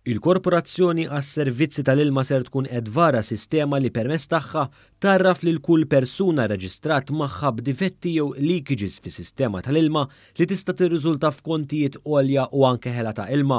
Il-Korporazzjoni għas-Servizzi tal-Ilma ser tkun edvara sistema li permezz tagħha tarraf lil kull persuna reġistrat magħha b'difetti jew leakages fis-sistema tal-ilma li tista' tirriżulta f'kontijiet għolja u anke ħela ta' ilma.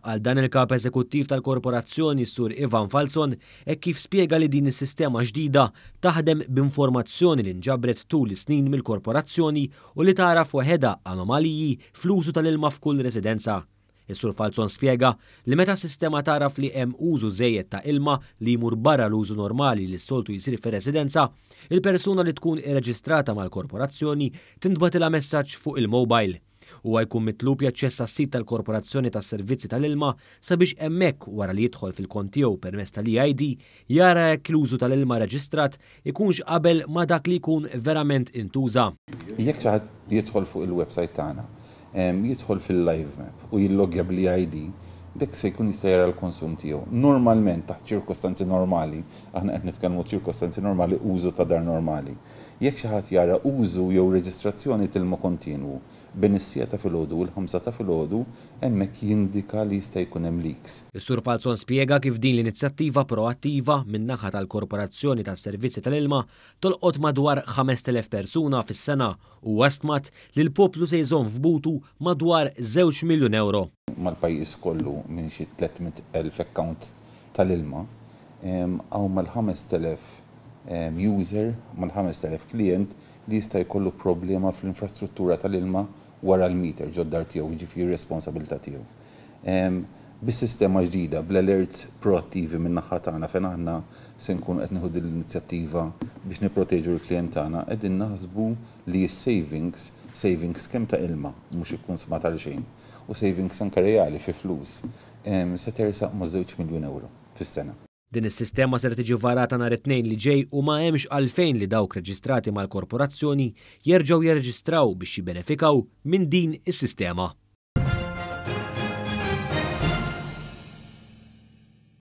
Għal dan il-kap eżekuttiv tal-Korporazzjoni Sur Ivan Falzon hekk kif spjega li din is-sistema ġdida taħdem b'informazzjoni li nġabret tul is-snin mill-Korporazzjoni u li taraf waħedha anomaliji fl-użu tal-ilma f'kull residenza. Is-Sur Falzon spjega li meta sistema taraf li hemm użu żejjed ta' ilma li jmur barra l-użu normali li s-soltu jsir fir-residenza, il-persuna li tkun irreġistrata mal-Korporazzjoni tintbatilha messaġġ fuq il-mobile. Huwa jkun mitlub jaċċessa s-sit tal-Korporazzjoni tas-Servizzi tal-Ilma sabiex hemmhekk wara li jidħol fil-kont tiegħu permezz tal-EID jara jekk l-użu tal-ilma reġistrat ikunx qabel ma dak li jkun verament intuża. Jekk xi ħadd jidħol fuq il-website tagħna, jidħol fil-live map u jillogja bl-EID, dak se jkun jista' jara l-konsum tiegħu. Normalment taħt ċirkostanzi normali, aħna qed nitkellmu ċirkostanzi normali użu ta' dar normali. Jekk xi ħadd jara użu jew reġistrazzjoni tilma kontinwu bejn is-siegħa ta' filgħodu u l-5 ta' filgħodu, hemmhekk jindika li jista' jkun hemm leaks. Is-Sur Falzon spjega kif din l-inizjattiva proattiva min-naħa tal-Korporazzjoni tas-Servizzi tal-Ilma tolqot madwar 5,000 persuna fis-sena u wastmat li l-poplu se jżomm f'butu madwar 2 miljun euro. Mal-pajjiż kollu minn xi 300,000 account tal-ilma, għaw mal-5,000 user, mal-5,000 klient li jista' jkollu problema fl-infrastruttura tal-ilma wara l-meter ġoddar tiegħu, jiġifieri responsabilità tiegħu. Bis-sistema ġdida, bl-alerts proattivi minn naħa tagħna fejn aħna se nkunu qed nieħu l-inizjattiva biex nipproteġu l-klijent tagħna, qegħdin naħsbu li savings kemm ta' ilma mhux ikun smat għal xejn u savings anke reali fi flus se tersaq ma' 2 miljun euro fis-sena. Din is-sistema ser tiġi varata nhar it-tnejn li ġej u ma hemmx għalfejn li dawk reġistrati mal-Korporazzjoni jerġgħu jirreġistraw biex jibbenefikaw minn din is-sistema.